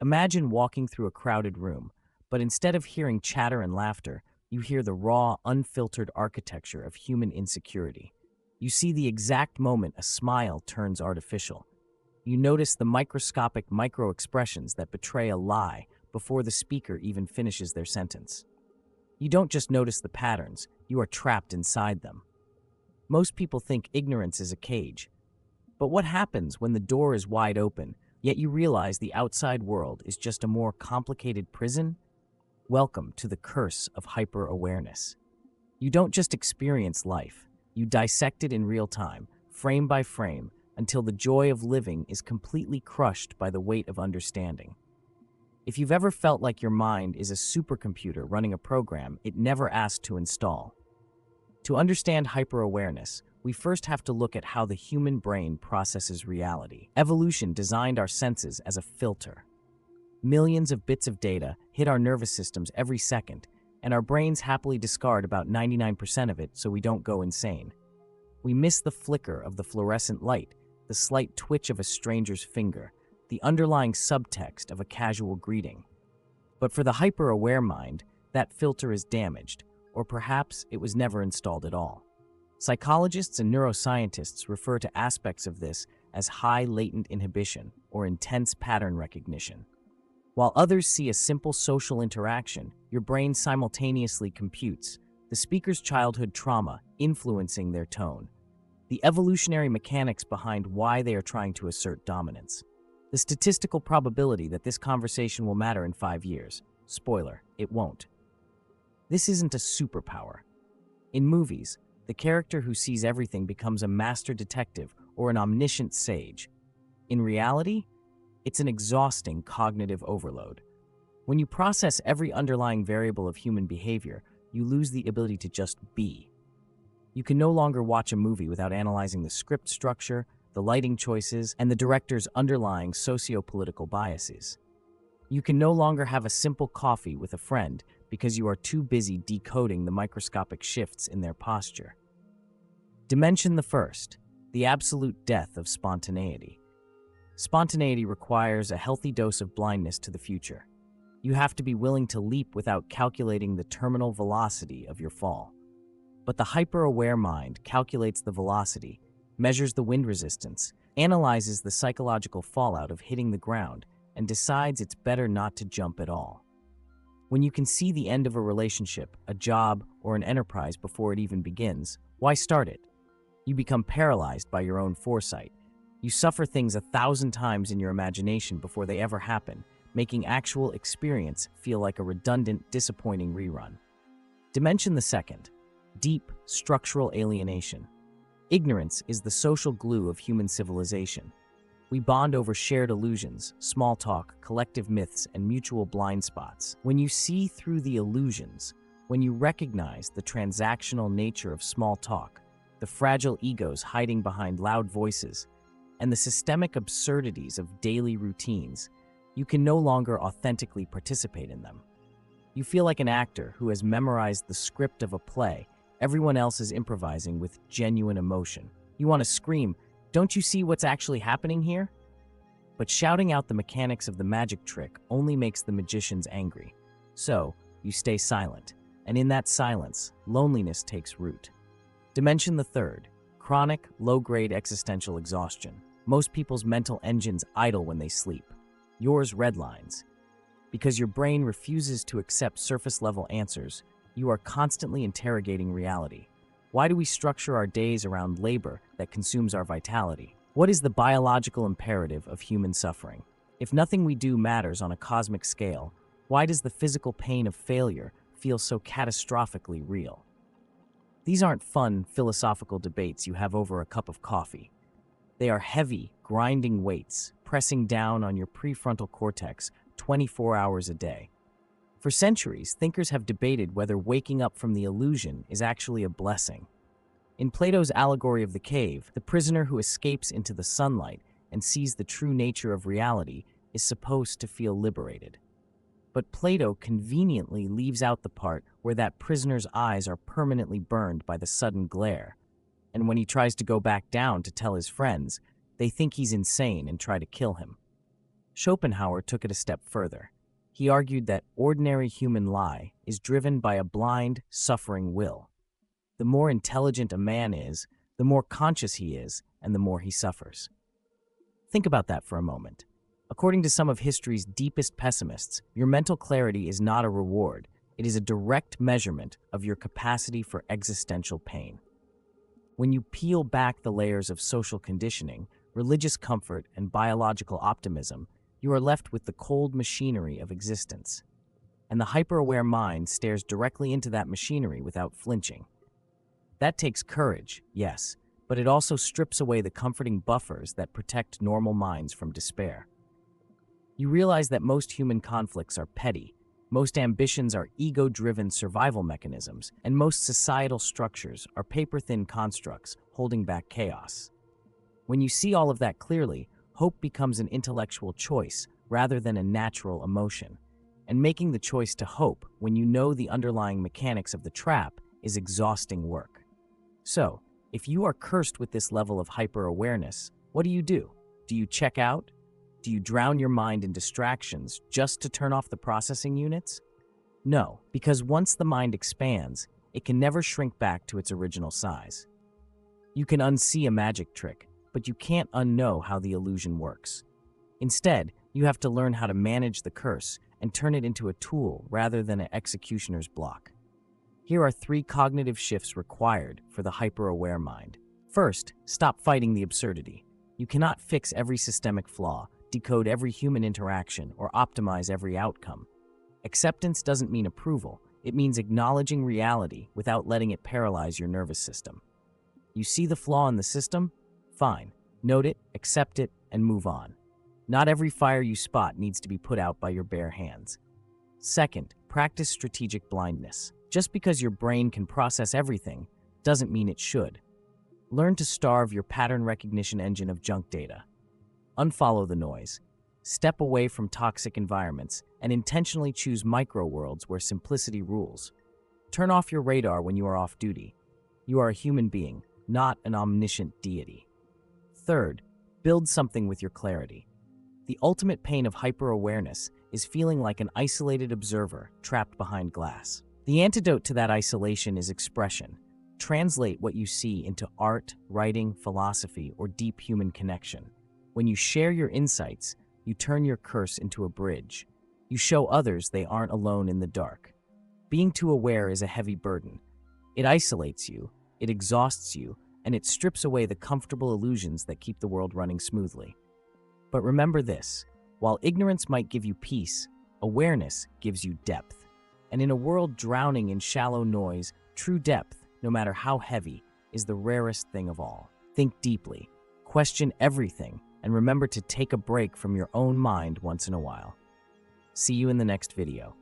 Imagine walking through a crowded room, but instead of hearing chatter and laughter, you hear the raw, unfiltered architecture of human insecurity. You see the exact moment a smile turns artificial. You notice the microscopic micro-expressions that betray a lie before the speaker even finishes their sentence. You don't just notice the patterns, you are trapped inside them. Most people think ignorance is a cage. But what happens when the door is wide open, yet you realize the outside world is just a more complicated prison? Welcome to the curse of hyper-awareness. You don't just experience life, you dissect it in real time, frame by frame, until the joy of living is completely crushed by the weight of understanding. If you've ever felt like your mind is a supercomputer running a program it never asked to install. To understand hyper-awareness, we first have to look at how the human brain processes reality. Evolution designed our senses as a filter. Millions of bits of data hit our nervous systems every second, and our brains happily discard about 99% of it so we don't go insane. We miss the flicker of the fluorescent light, the slight twitch of a stranger's finger, the underlying subtext of a casual greeting. But for the hyper-aware mind, that filter is damaged, or perhaps it was never installed at all. Psychologists and neuroscientists refer to aspects of this as high latent inhibition or intense pattern recognition. While others see a simple social interaction, your brain simultaneously computes the speaker's childhood trauma influencing their tone, the evolutionary mechanics behind why they are trying to assert dominance, the statistical probability that this conversation will matter in 5 years. Spoiler, it won't. This isn't a superpower. In movies, the character who sees everything becomes a master detective or an omniscient sage. In reality, it's an exhausting cognitive overload. When you process every underlying variable of human behavior, you lose the ability to just be. You can no longer watch a movie without analyzing the script structure, the lighting choices, and the director's underlying socio-political biases. You can no longer have a simple coffee with a friend because you are too busy decoding the microscopic shifts in their posture. Dimension the first, the absolute death of spontaneity. Spontaneity requires a healthy dose of blindness to the future. You have to be willing to leap without calculating the terminal velocity of your fall. But the hyper-aware mind calculates the velocity, measures the wind resistance, analyzes the psychological fallout of hitting the ground, and decides it's better not to jump at all. When you can see the end of a relationship, a job, or an enterprise before it even begins, why start it? You become paralyzed by your own foresight. You suffer things 1,000 times in your imagination before they ever happen, making actual experience feel like a redundant, disappointing rerun. Dimension the second, deep, structural alienation. Ignorance is the social glue of human civilization. We bond over shared illusions, small talk, collective myths, and mutual blind spots. When you see through the illusions, when you recognize the transactional nature of small talk, the fragile egos hiding behind loud voices, and the systemic absurdities of daily routines, you can no longer authentically participate in them. You feel like an actor who has memorized the script of a play everyone else is improvising with genuine emotion. You want to scream, "Don't you see what's actually happening here?" But shouting out the mechanics of the magic trick only makes the magicians angry. So, you stay silent, and in that silence, loneliness takes root. Dimension the third, chronic, low-grade existential exhaustion. Most people's mental engines idle when they sleep. Yours redlines. Because your brain refuses to accept surface-level answers, you are constantly interrogating reality. Why do we structure our days around labor that consumes our vitality? What is the biological imperative of human suffering? If nothing we do matters on a cosmic scale, why does the physical pain of failure feel so catastrophically real? These aren't fun, philosophical debates you have over a cup of coffee. They are heavy, grinding weights, pressing down on your prefrontal cortex 24 hours a day. For centuries, thinkers have debated whether waking up from the illusion is actually a blessing. In Plato's allegory of the cave, the prisoner who escapes into the sunlight and sees the true nature of reality is supposed to feel liberated. But Plato conveniently leaves out the part where that prisoner's eyes are permanently burned by the sudden glare, and when he tries to go back down to tell his friends, they think he's insane and try to kill him. Schopenhauer took it a step further. He argued that ordinary human lie is driven by a blind, suffering will. The more intelligent a man is, the more conscious he is, and the more he suffers. Think about that for a moment. According to some of history's deepest pessimists, your mental clarity is not a reward. It is a direct measurement of your capacity for existential pain. When you peel back the layers of social conditioning, religious comfort, and biological optimism, you are left with the cold machinery of existence. And the hyper-aware mind stares directly into that machinery without flinching. That takes courage, yes, but it also strips away the comforting buffers that protect normal minds from despair. You realize that most human conflicts are petty, most ambitions are ego-driven survival mechanisms, and most societal structures are paper-thin constructs holding back chaos. When you see all of that clearly, hope becomes an intellectual choice rather than a natural emotion. And making the choice to hope when you know the underlying mechanics of the trap is exhausting work. So, if you are cursed with this level of hyper-awareness, what do? Do you check out? Do you drown your mind in distractions just to turn off the processing units? No, because once the mind expands, it can never shrink back to its original size. You can unsee a magic trick, but you can't unknow how the illusion works. Instead, you have to learn how to manage the curse and turn it into a tool rather than an executioner's block. Here are 3 cognitive shifts required for the hyper-aware mind. First, stop fighting the absurdity. You cannot fix every systemic flaw, decode every human interaction, or optimize every outcome. Acceptance doesn't mean approval. It means acknowledging reality without letting it paralyze your nervous system. You see the flaw in the system? Fine. Note it, accept it, and move on. Not every fire you spot needs to be put out by your bare hands. Second, practice strategic blindness. Just because your brain can process everything doesn't mean it should. Learn to starve your pattern recognition engine of junk data. Unfollow the noise. Step away from toxic environments and intentionally choose micro-worlds where simplicity rules. Turn off your radar when you are off duty. You are a human being, not an omniscient deity. Third, build something with your clarity. The ultimate pain of hyper-awareness is feeling like an isolated observer trapped behind glass. The antidote to that isolation is expression. Translate what you see into art, writing, philosophy, or deep human connection. When you share your insights, you turn your curse into a bridge. You show others they aren't alone in the dark. Being too aware is a heavy burden. It isolates you, it exhausts you, and it strips away the comfortable illusions that keep the world running smoothly. But remember this, while ignorance might give you peace, awareness gives you depth. And in a world drowning in shallow noise, true depth, no matter how heavy, is the rarest thing of all. Think deeply, question everything, and remember to take a break from your own mind once in a while. See you in the next video.